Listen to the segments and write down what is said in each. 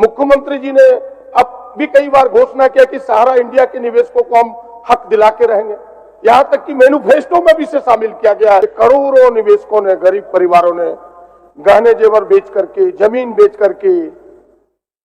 मुख्यमंत्री जी ने अब भी कई बार घोषणा किया कि सहारा इंडिया के निवेशकों को हम हक दिला के रहेंगे। यहां तक कि मैनिफेस्टो में भी इसे शामिल किया गया है। करोड़ों निवेशकों ने, गरीब परिवारों ने गहने जेवर बेच करके, जमीन बेच करके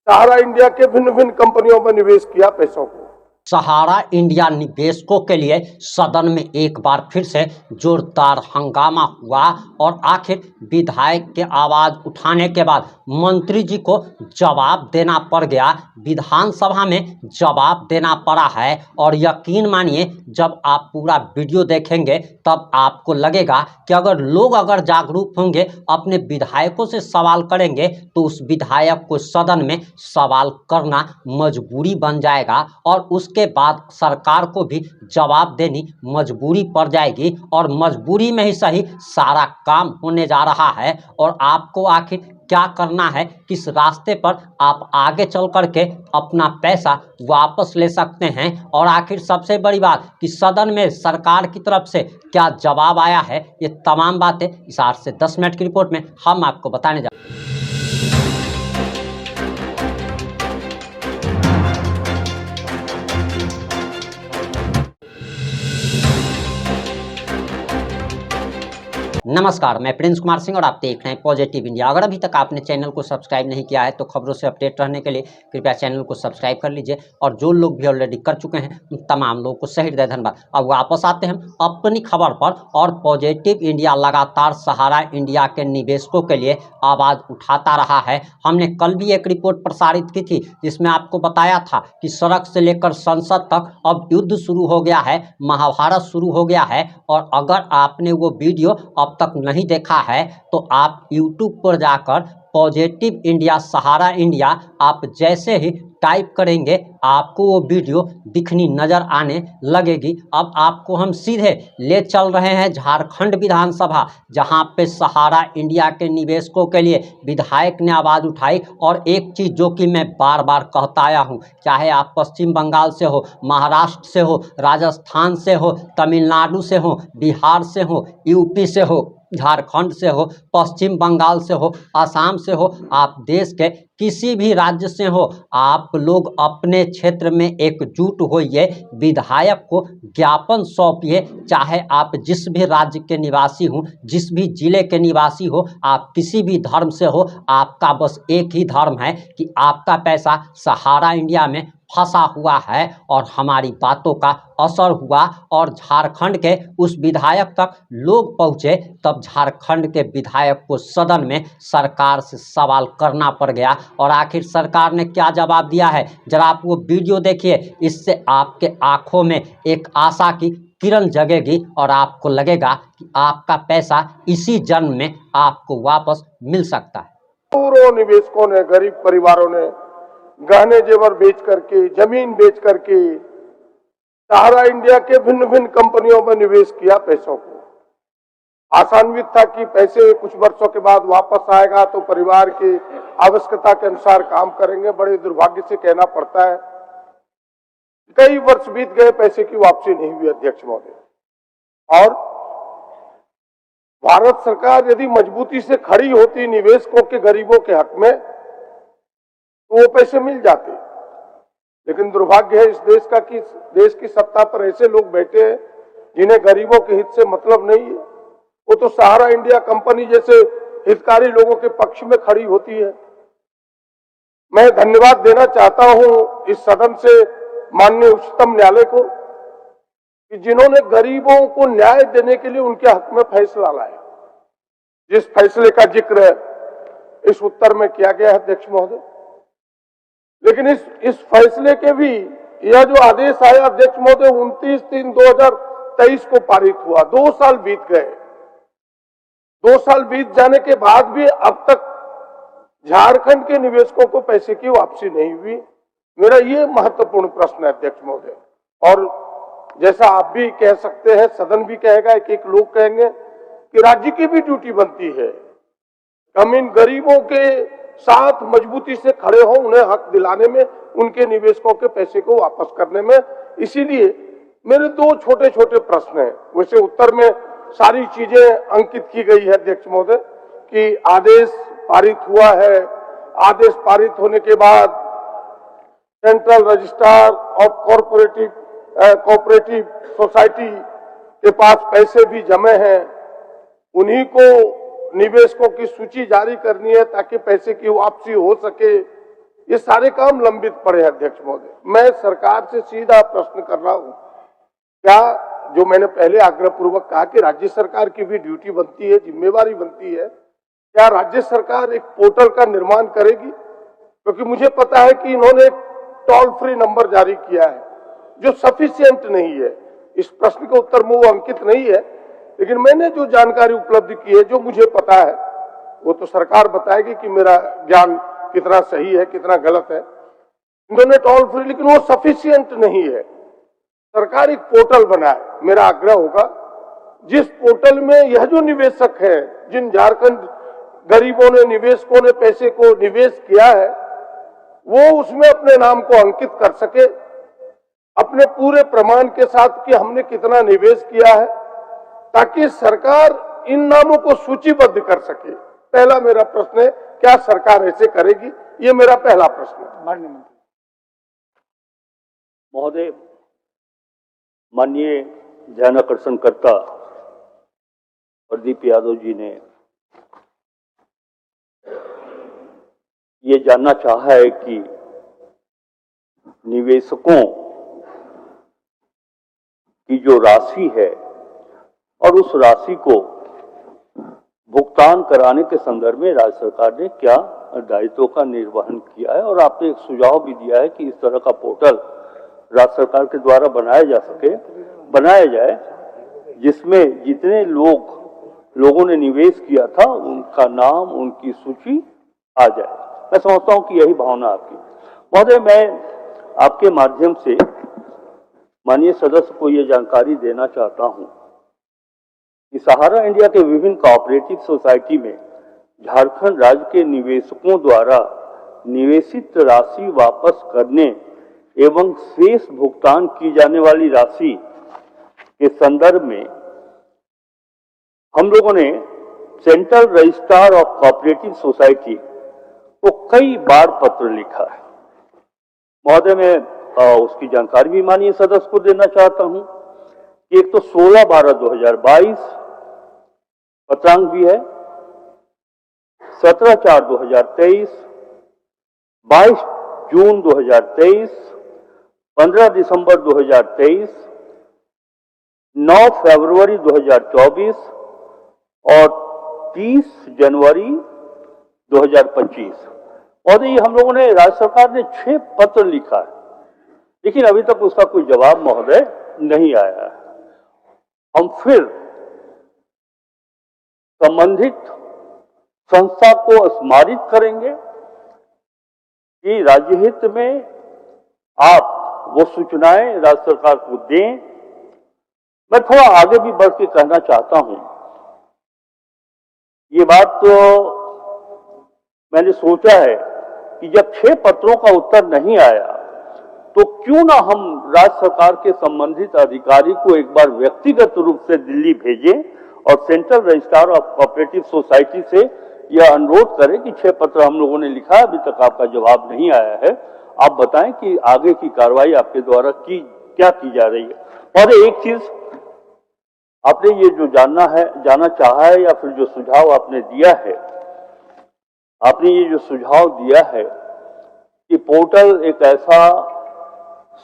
सहारा इंडिया के भिन्न भिन्न कंपनियों में निवेश किया पैसों को। सहारा इंडिया निवेशकों के लिए सदन में एक बार फिर से जोरदार हंगामा हुआ और आखिर विधायक के आवाज उठाने के बाद मंत्री जी को जवाब देना पड़ गया। विधानसभा में जवाब देना पड़ा है और यकीन मानिए जब आप पूरा वीडियो देखेंगे तब आपको लगेगा कि अगर जागरूक होंगे, अपने विधायकों से सवाल करेंगे तो उस विधायक को सदन में सवाल करना मजबूरी बन जाएगा और उसके बाद सरकार को भी जवाब देनी मजबूरी पड़ जाएगी और मजबूरी में ही सही सारा काम होने जा रहा है। और आपको आखिर क्या करना है, किस रास्ते पर आप आगे चल करके अपना पैसा वापस ले सकते हैं और आखिर सबसे बड़ी बात कि सदन में सरकार की तरफ से क्या जवाब आया है, ये तमाम बातें इस 8 से 10 मिनट की रिपोर्ट में हम आपको बताने जा रहे हैं। नमस्कार, मैं प्रिंस कुमार सिंह और आप देख रहे हैं पॉजिटिव इंडिया। अगर अभी तक आपने चैनल को सब्सक्राइब नहीं किया है तो खबरों से अपडेट रहने के लिए कृपया चैनल को सब्सक्राइब कर लीजिए और जो लोग भी ऑलरेडी कर चुके हैं उन तमाम लोगों को सही हृदय धन्यवाद। अब वापस आते हैं अपनी खबर पर और पॉजिटिव इंडिया लगातार सहारा इंडिया के निवेशकों के लिए आवाज़ उठाता रहा है। हमने कल भी एक रिपोर्ट प्रसारित की थी जिसमें आपको बताया था कि सड़क से लेकर संसद तक अब युद्ध शुरू हो गया है, महाभारत शुरू हो गया है। और अगर आपने वो वीडियो अब तक नहीं देखा है तो आप YouTube पर जाकर पॉजिटिव इंडिया सहारा इंडिया आप जैसे ही टाइप करेंगे आपको वो वीडियो दिखनी नजर आने लगेगी। अब आपको हम सीधे ले चल रहे हैं झारखंड विधानसभा, जहां पे सहारा इंडिया के निवेशकों के लिए विधायक ने आवाज़ उठाई। और एक चीज़ जो कि मैं बार बार कहता आया हूं, चाहे आप पश्चिम बंगाल से हो, महाराष्ट्र से हो, राजस्थान से हो, तमिलनाडु से हो, बिहार से हो, यूपी से हो, झारखंड से हो, पश्चिम बंगाल से हो, असम से हो, आप देश के किसी भी राज्य से हो, आप लोग अपने क्षेत्र में एकजुट होइए, विधायक को ज्ञापन सौंपिए। चाहे आप जिस भी राज्य के निवासी हो, जिस भी जिले के निवासी हो, आप किसी भी धर्म से हो, आपका बस एक ही धर्म है कि आपका पैसा सहारा इंडिया में फंसा हुआ है और हमारी बातों का असर हुआ और झारखंड के उस विधायक तक लोग पहुंचे। तब झारखंड के विधायक को सदन में सरकार से सवाल करना पड़ गया और आखिर सरकार ने क्या जवाब दिया है जरा आप वो वीडियो देखिए। इससे आपके आंखों में एक आशा की किरण जगेगी और आपको लगेगा कि आपका पैसा इसी जन्म में आपको वापस मिल सकता है। करोड़ों निवेशकों ने, गरीब परिवारों ने गहने जेवर बेच करके, जमीन बेच करके सहारा इंडिया के भिन्न भिन्न कंपनियों में निवेश किया पैसों को। आशान्वित था कि पैसे कुछ वर्षों के बाद वापस आएगा तो परिवार की आवश्यकता के अनुसार काम करेंगे। बड़े दुर्भाग्य से कहना पड़ता है कई वर्ष बीत गए, पैसे की वापसी नहीं हुई अध्यक्ष महोदय। और भारत सरकार यदि मजबूती से खड़ी होती निवेशकों के, गरीबों के हक में, तो वो पैसे मिल जाते। लेकिन दुर्भाग्य है इस देश का कि देश की सत्ता पर ऐसे लोग बैठे हैं जिन्हें गरीबों के हित से मतलब नहीं है। वो तो सहारा इंडिया कंपनी जैसे हितकारी लोगों के पक्ष में खड़ी होती है। मैं धन्यवाद देना चाहता हूं इस सदन से माननीय उच्चतम न्यायालय को कि जिन्होंने गरीबों को न्याय देने के लिए उनके हक में फैसला लाया। जिस फैसले का जिक्र इस उत्तर में किया गया है अध्यक्ष महोदय, लेकिन इस फैसले के भी यह जो आदेश आया अध्यक्ष महोदय 29/3/2023 को पारित हुआ। 2 साल बीत गए। 2 साल बीत जाने के बाद भी अब तक झारखंड के निवेशकों को पैसे की वापसी नहीं हुई। मेरा ये महत्वपूर्ण प्रश्न है अध्यक्ष महोदय। और जैसा आप भी कह सकते हैं, सदन भी कहेगा, एक लोग कहेंगे कि राज्य की भी ड्यूटी बनती है हम इन गरीबों के साथ मजबूती से खड़े हों, उन्हें हक दिलाने में, उनके निवेशकों के पैसे को वापस करने में। इसीलिए मेरे 2 छोटे छोटे प्रश्न हैं। वैसे उत्तर में सारी चीजें अंकित की गई है अध्यक्ष महोदय कि आदेश पारित हुआ है, आदेश पारित होने के बाद central registrar of cooperative society के पास पैसे भी जमे हैं, उन्हीं को निवेशकों की सूची जारी करनी है ताकि पैसे की वापसी हो सके। ये सारे काम लंबित पड़े हैं अध्यक्ष महोदय। मैं सरकार से सीधा प्रश्न कर रहा हूं, क्या जो मैंने पहले आग्रह पूर्वक कहा कि राज्य सरकार की भी ड्यूटी बनती है, जिम्मेवारी बनती है, क्या राज्य सरकार एक पोर्टल का निर्माण करेगी? क्योंकि मुझे पता है कि इन्होंने एक टोल फ्री नंबर जारी किया है जो सफिशिएंट नहीं है। इस प्रश्न का उत्तर में वो अंकित नहीं है, लेकिन मैंने जो जानकारी उपलब्ध की है, जो मुझे पता है, वो तो सरकार बताएगी कि मेरा ज्ञान कितना सही है कितना गलत है। इन्होंने टोल फ्री, लेकिन वो सफिशिएंट नहीं है। सरकार एक पोर्टल बनाए, मेरा आग्रह होगा, जिस पोर्टल में यह जो निवेशक है, जिन झारखंड गरीबों ने, निवेशकों ने पैसे को निवेश किया है, वो उसमें अपने नाम को अंकित कर सके, अपने पूरे प्रमाण के साथ कि हमने कितना निवेश किया है, ताकि सरकार इन नामों को सूचीबद्ध कर सके। पहला मेरा प्रश्न है, क्या सरकार ऐसे करेगी? ये मेरा पहला प्रश्न है। माननीय मंत्री महोदय, माननीय ध्यानाकर्षणकर्ता प्रदीप यादव जी ने ये जानना चाहा है कि निवेशकों की जो राशि है और उस राशि को भुगतान कराने के संदर्भ में राज्य सरकार ने क्या दायित्वों का निर्वहन किया है, और आपने एक सुझाव भी दिया है कि इस तरह का पोर्टल राज्य सरकार के द्वारा बनाया जाए, जिसमें जितने लोगों ने निवेश किया था उनका नाम, उनकी सूची आ जाए। मैं समझता हूं कि यही भावना आपकी। महोदय, मैं आपके माध्यम से माननीय सदस्य को यह जानकारी देना चाहता हूं कि सहारा इंडिया के विभिन्न कोऑपरेटिव सोसाइटी में झारखंड राज्य के निवेशकों द्वारा निवेशित राशि वापस करने एवं शेष भुगतान की जाने वाली राशि के संदर्भ में हम लोगों ने central registrar of cooperative society को कई बार पत्र लिखा है। महोदय, मैं उसकी जानकारी भी माननीय सदस्य को देना चाहता हूं कि एक तो 16/12/2022 पत्रांक भी है, 17/4/2023, 22 जून 2023, 15 दिसंबर 2023, 9 फरवरी 2024 और 30 जनवरी 2025। और ये हम लोगों ने, राज्य सरकार ने 6 पत्र लिखा है, लेकिन अभी तक उसका कोई जवाब महोदय नहीं आया है। हम फिर संबंधित संस्था को स्मारित करेंगे कि राज्य हित में आप वो सूचनाएं राज्य सरकार को दें। मैं थोड़ा आगे भी बढ़ के कहना चाहता हूं, ये बात तो मैंने सोचा है कि जब 6 पत्रों का उत्तर नहीं आया तो क्यों ना हम राज्य सरकार के संबंधित अधिकारी को एक बार व्यक्तिगत रूप से दिल्ली भेजें और central registrar of cooperative society से यह अनुरोध करें कि 6 पत्र हम लोगों ने लिखा, अभी तक आपका जवाब नहीं आया है, आप बताएं कि आगे की कार्रवाई आपके द्वारा क्या की जा रही है। और एक चीज आपने ये जो जाना चाहा है, या फिर जो सुझाव आपने दिया है, आपने ये जो सुझाव दिया है कि पोर्टल एक ऐसा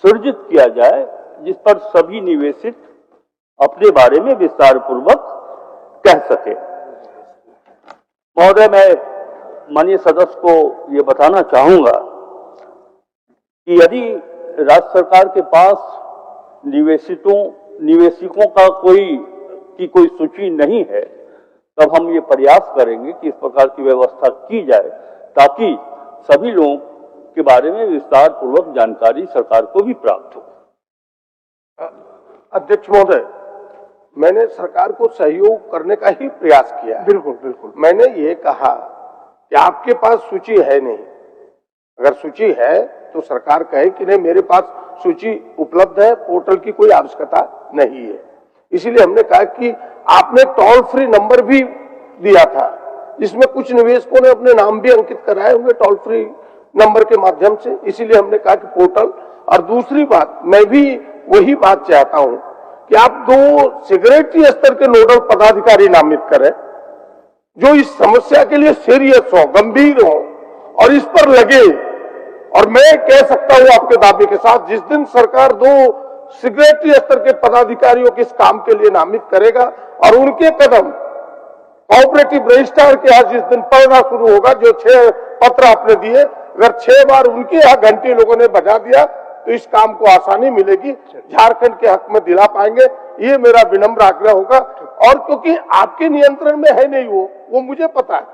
सृजित किया जाए जिस पर सभी निवेशित अपने बारे में विस्तार पूर्वक कह सके। महोदय, मैं माननीय सदस्य को ये बताना चाहूंगा कि यदि राज्य सरकार के पास निवेशकों का कोई सूची नहीं है, तब हम ये प्रयास करेंगे कि इस प्रकार की व्यवस्था की जाए ताकि सभी लोगों के बारे में विस्तार पूर्वक जानकारी सरकार को भी प्राप्त हो। अध्यक्ष महोदय, मैंने सरकार को सहयोग करने का ही प्रयास किया है। बिल्कुल बिल्कुल। मैंने ये कहा कि आपके पास सूची है नहीं, अगर सूची है तो सरकार कहे कि नहीं मेरे पास सूची उपलब्ध है, पोर्टल की कोई आवश्यकता नहीं है। इसीलिए हमने कहा कि आपने टोल फ्री नंबर भी दिया था जिसमें कुछ निवेशकों ने अपने नाम भी अंकित कराए होंगे टोल फ्री नंबर के माध्यम से, इसीलिए हमने कहा कि पोर्टल। और दूसरी बात, मैं भी वही बात चाहता हूं कि आप 2 सेक्रेटरी स्तर के नोडल पदाधिकारी नामित करें जो इस समस्या के लिए सीरियस हो, गंभीर हो और इस पर लगे। और मैं कह सकता हूं आपके दावे के साथ, जिस दिन सरकार 2 सेक्रेटरी स्तर के पदाधिकारियों के इस काम के लिए नामित करेगा और उनके कदम कोऑपरेटिव रजिस्ट्रार के यहाँ जिस दिन पड़ना शुरू होगा, जो 6 पत्र आपने दिए, अगर 6 बार उनके यहाँ घंटी लोगों ने बजा दिया तो इस काम को आसानी मिलेगी, झारखंड के हक में दिला पाएंगे। ये मेरा विनम्र आग्रह होगा। और क्योंकि आपके नियंत्रण में है नहीं वो मुझे पता है,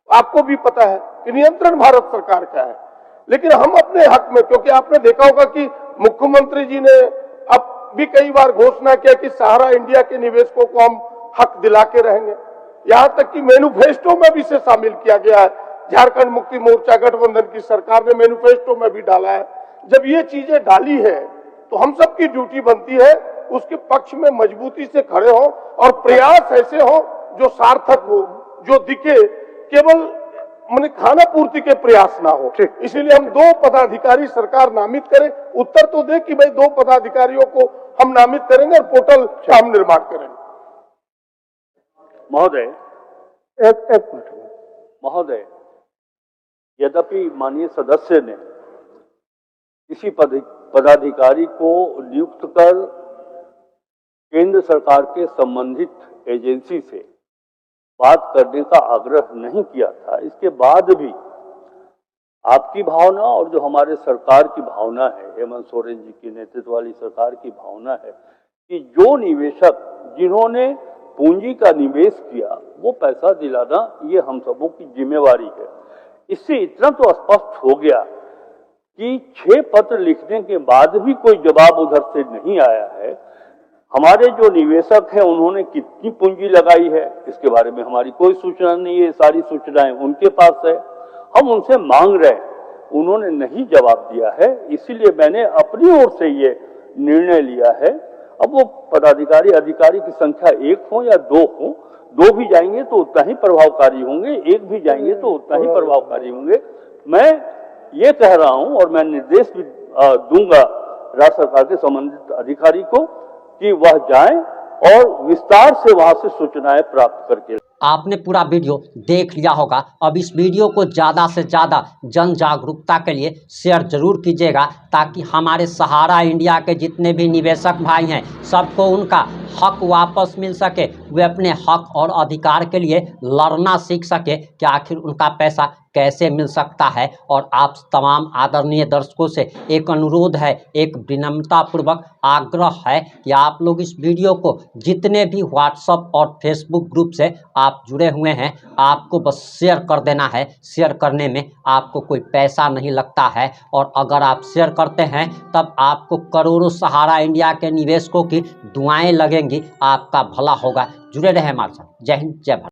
आपको भी पता है कि नियंत्रण भारत सरकार का है, लेकिन हम अपने हक में, क्योंकि आपने देखा होगा कि मुख्यमंत्री जी ने अब भी कई बार घोषणा किया कि सहारा इंडिया के निवेशकों को हम हक दिला के रहेंगे। यहां तक कि मैनिफेस्टो में भी इसे शामिल किया गया है। झारखंड मुक्ति मोर्चा गठबंधन की सरकार ने मैनिफेस्टो में भी डाला है। जब ये चीजें डाली है तो हम सबकी ड्यूटी बनती है उसके पक्ष में मजबूती से खड़े हो और प्रयास ऐसे हो जो सार्थक हो, जो दिखे, केवल मैंने खाना पूर्ति के प्रयास ना हो। इसीलिए हम 2 पदाधिकारी सरकार नामित करे, उत्तर तो दे कि भाई 2 पदाधिकारियों को हम नामित करेंगे और पोर्टल का हम निर्माण करेंगे। महोदय, एक मिनट महोदय, यद्यपि माननीय सदस्य ने किसी पदाधिकारी को नियुक्त कर केंद्र सरकार के संबंधित एजेंसी से बात करने का आग्रह नहीं किया था, इसके बाद भी आपकी भावना और जो हमारे सरकार की भावना है, हेमंत सोरेन जी की नेतृत्व वाली सरकार की भावना है कि जो निवेशक जिन्होंने पूंजी का निवेश किया वो पैसा दिलाना ये हम सबों की जिम्मेवारी है। इससे इतना तो स्पष्ट हो गया कि 6 पत्र लिखने के बाद भी कोई जवाब उधर से नहीं आया है। हमारे जो निवेशक हैं उन्होंने कितनी पूंजी लगाई है इसके बारे में हमारी कोई सूचना नहीं है, सारी सूचनाएं उनके पास है। हम उनसे मांग रहे हैं, उन्होंने नहीं जवाब दिया है, इसीलिए मैंने अपनी ओर से ये निर्णय लिया है। अब वो पदाधिकारी अधिकारी की संख्या 1 हो या 2 हो, 2 भी जाएंगे तो उतना ही प्रभावकारी होंगे, 1 भी जाएंगे तो उतना ही प्रभावकारी होंगे। मैं ये कह रहा हूं और मैं निर्देश भी दूंगा राज्य सरकार के संबंधित अधिकारी को कि वह जाएं और विस्तार से वहां से सूचनाएं प्राप्त करके। आपने पूरा वीडियो देख लिया होगा। अब इस वीडियो को ज़्यादा से ज़्यादा जन जागरूकता के लिए शेयर जरूर कीजिएगा ताकि हमारे सहारा इंडिया के जितने भी निवेशक भाई हैं सबको उनका हक वापस मिल सके, वे अपने हक और अधिकार के लिए लड़ना सीख सके कि आखिर उनका पैसा कैसे मिल सकता है। और आप तमाम आदरणीय दर्शकों से एक अनुरोध है, एक विनम्रतापूर्वक आग्रह है कि आप लोग इस वीडियो को जितने भी व्हाट्सएप और फेसबुक ग्रुप से आप जुड़े हुए हैं आपको बस शेयर कर देना है। शेयर करने में आपको कोई पैसा नहीं लगता है और अगर आप शेयर करते हैं तब आपको करोड़ों सहारा इंडिया के निवेशकों की दुआएं लगेंगी, आपका भला होगा। जुड़े रहे हमारे साथ। जय हिंद, जय भारत।